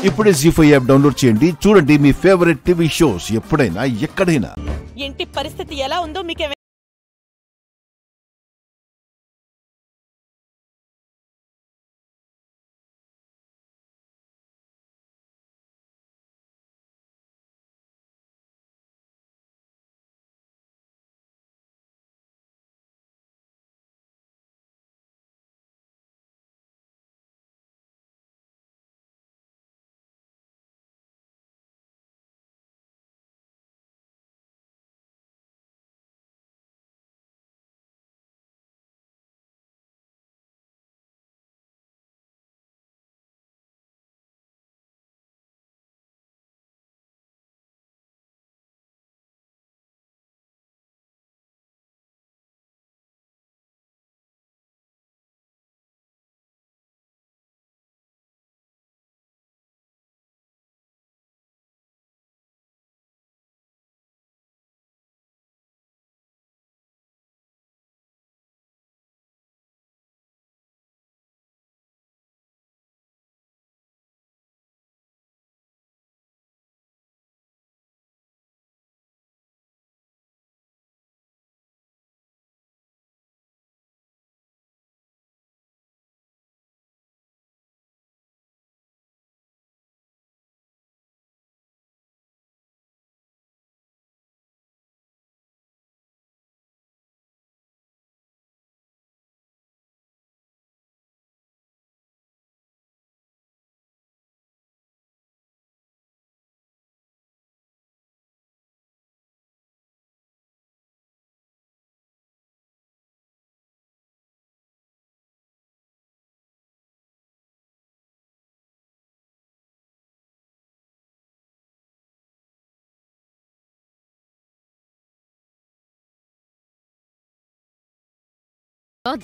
ఇప్పుడే జీ5 app download చేయండి. చూడండి మీ ఫేవరెట్ టీవీ షోస్ ఎప్పుడైనా ఎక్కడైనా. ఇంటి పరిస్థితి ఎలా ఉందో మీకే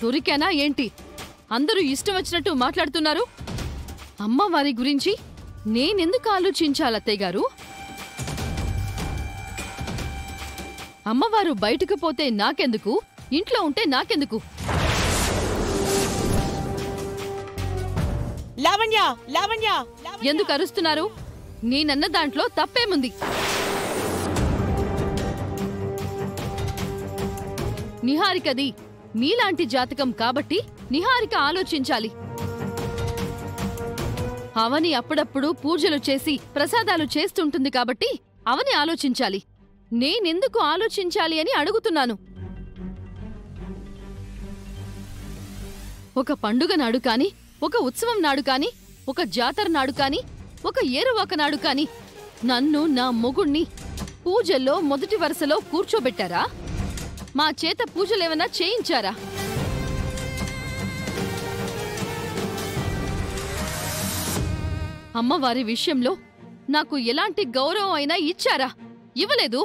దొరికానా ఏంటి? అందరూ ఇష్టం వచ్చినట్టు మాట్లాడుతున్నారు. అమ్మవారి గురించి నేనెందుకు ఆలోచించాలత్తయ్య గారు? అమ్మవారు బయటకు పోతే నాకెందుకు, ఇంట్లో ఉంటే నాకెందుకు? లావణ్య లావణ్య ఎందుకు అరుస్తున్నారు? నేనన్న దాంట్లో తప్పేముంది? నిహారికది నీలాంటి జాతకం కాబట్టి నిహారిక ఆలోచించాలి. అవని అప్పుడప్పుడు పూజలు చేసి ప్రసాదాలు చేస్తుంటుంది కాబట్టి అవని ఆలోచించాలి. నేనెందుకు ఆలోచించాలి అని అడుగుతున్నాను. ఒక పండుగ నాడు కాని, ఒక ఉత్సవం నాడు కాని, ఒక జాతర నాడు కాని, ఒక ఏరువాక నాడు కాని నన్ను, నా మొగుణ్ణి పూజల్లో మొదటి వరుసలో కూర్చోబెట్టారా? మా చేత పూజలేమన్నా చేయించారా? అమ్మవారి విషయంలో నాకు ఎలాంటి గౌరవం అయినా ఇచ్చారా? ఇవ్వలేదు.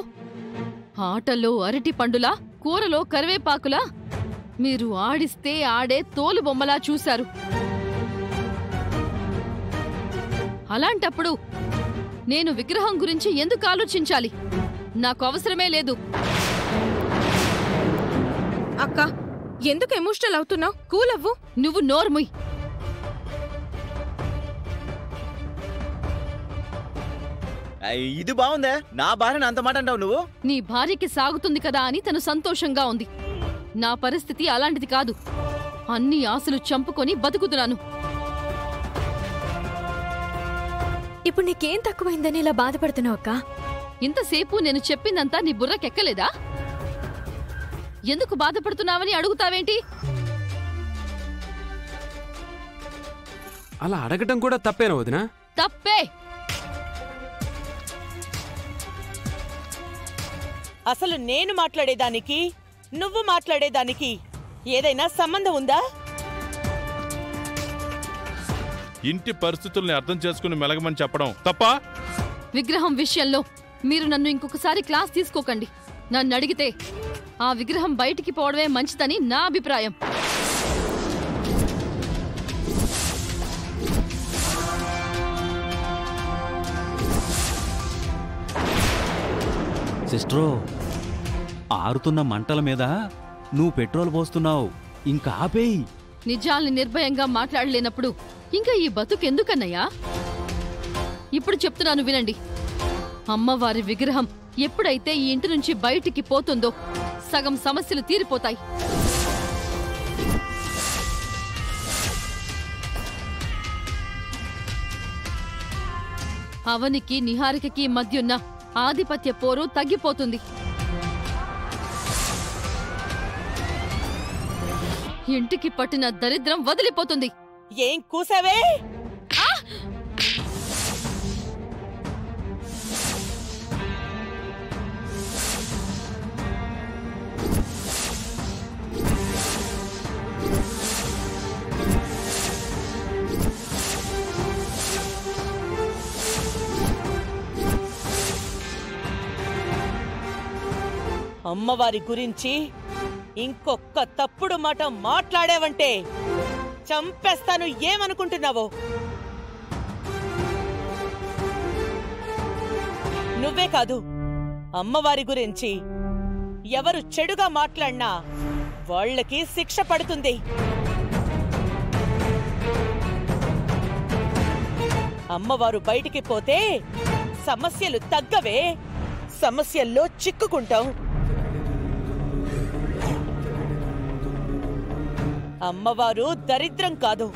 ఆటలో అరటి పండులా, కూరలో కరివేపాకులా మీరు ఆడిస్తే ఆడే తోలు బొమ్మలా చూశారు. అలాంటప్పుడు నేను విగ్రహం గురించి ఎందుకు ఆలోచించాలి? నాకు అవసరమే లేదు. అక్క, ఎందుకు ఎమోషనల్ అవుతున్నావు? కూల్ అవ్వు. నువ్వు నోర్ముయ్. ఇది బాగుందే. నా భార్యను అంత మాట అంటావు నువ్వు? నీ భార్యకి సాగుతుంది కదా అని తను సంతోషంగా ఉంది. నా పరిస్థితి అలాంటిది కాదు. అన్ని ఆశలు చంపుకొని బతుకుతున్నాను. ఇప్పుడు నీకేం తక్కువైందని ఇలా బాధపడుతున్నావు అక్క? ఇంతసేపు నేను చెప్పిందంతా నీ బుర్రకెక్కలేదా? ఎందుకు బాధపడుతున్నావని అడుగుతావేంటి? అలా అడగటం కూడా తప్పేనా వదినా? తప్పే. అసలు నేను మాట్లాడేదానికి నువ్వు మాట్లాడేదానికి ఏదైనా సంబంధం ఉందా? ఇంటి పరిస్థితుల్ని అర్థం చేసుకుని మెలగమని చెప్పడం తప్పా? విగ్రహం విషయంలో మీరు నన్ను ఇంకొకసారి క్లాస్ తీసుకోకండి. నన్ను అడిగితే ఆ విగ్రహం బయటికి పోవడమే మంచిదని నా అభిప్రాయం. సిస్టరో, ఆరుతున్న మంటల మీద నువ్వు పెట్రోల్ పోస్తున్నావు. ఇంకా ఆపేయి. నిజాల్ని నిర్భయంగా మాట్లాడలేనప్పుడు ఇంకా ఈ బతుకెందుకన్నయ్యా? ఇప్పుడు చెప్తున్నాను వినండి. అమ్మవారి విగ్రహం ఎప్పుడైతే ఈ ఇంటి నుంచి బయటికి పోతుందో సగం సమస్యలు తీరిపోతాయి. అవనికి నిహారికకి మధ్యున్న ఆధిపత్య పోరు తగ్గిపోతుంది. ఇంటికి పట్టిన దరిద్రం వదిలిపోతుంది. ఏం కూసావే? అమ్మవారి గురించి ఇంకొక్క తప్పుడు మాట మాట్లాడావంటే చంపేస్తాను. ఏమనుకుంటున్నావో? నువ్వే కాదు, అమ్మవారి గురించి ఎవరు చెడుగా మాట్లాడినా వాళ్ళకి శిక్ష పడుతుంది. అమ్మవారు బయటికి పోతే సమస్యలు తగ్గవే, సమస్యల్లో చిక్కుకుంటాం. అమ్మవారు దరిద్రం కాదు,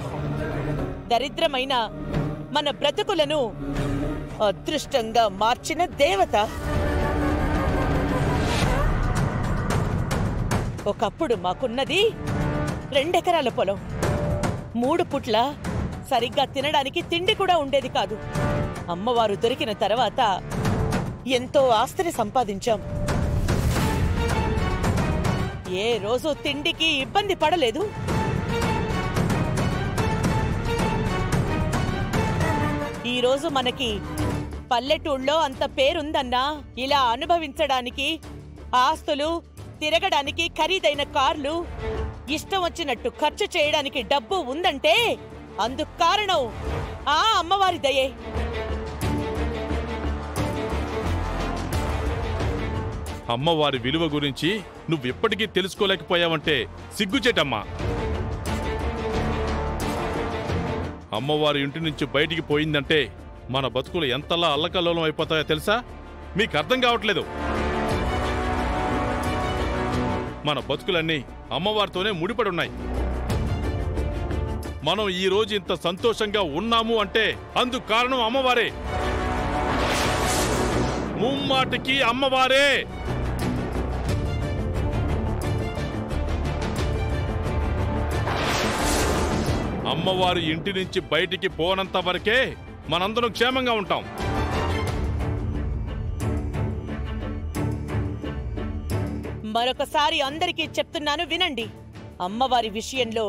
దరిద్రమైన మన బ్రతుకులను అదృష్టంగా మార్చిన దేవత. ఒకప్పుడు మాకున్నది 2 ఎకరాల పొలం, 3 పుట్ల సరిగ్గా తినడానికి తిండి కూడా ఉండేది కాదు. అమ్మవారు దొరికిన తర్వాత ఎంతో ఆస్తిని సంపాదించాం. ఏ రోజు తిండికి ఇబ్బంది పడలేదు. ఈరోజు మనకి పల్లెటూళ్ళలో అంత పేరుందన్నా, ఇలా అనుభవించడానికి ఆస్తులు, తిరగడానికి ఖరీదైన కార్లు, ఇష్టం వచ్చినట్టు ఖర్చు చేయడానికి డబ్బు ఉందంటే అందుకు కారణం ఆ అమ్మవారి దయే. అమ్మవారి విలువ గురించి నువ్వెప్పటికీ తెలుసుకోలేకపోయావంటే సిగ్గుచేటమ్మా. అమ్మవారి ఇంటి నుంచి బయటికి పోయిందంటే మన బతుకులు ఎంతలా అల్లకల్లోలం అయిపోతాయో తెలుసా? మీకు అర్థం కావట్లేదు. మన బతుకులన్నీ అమ్మవారితోనే ముడిపడున్నాయి. మనం ఈ రోజు ఇంత సంతోషంగా ఉన్నాము అంటే అందుకు కారణం అమ్మవారే. ముమ్మాటికి అమ్మవారే. అమ్మవారు ఇంటి నుంచి బయటికి పోనంత వరకే మనందరం క్షేమంగా ఉంటాం. మరొకసారి అందరికీ చెప్తున్నాను వినండి. అమ్మవారి విషయంలో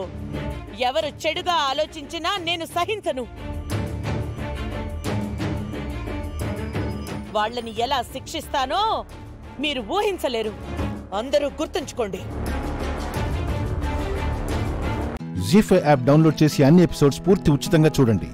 ఎవరు చెడుగా ఆలోచించినా నేను సహించను. వాళ్ళని ఎలా శిక్షిస్తానో మీరు ఊహించలేరు. అందరూ గుర్తుంచుకోండి. జీ5 యాప్ డౌన్లోడ్ చేసి అన్ని ఎపిసోడ్స్ పూర్తి ఉచితంగా చూడండి.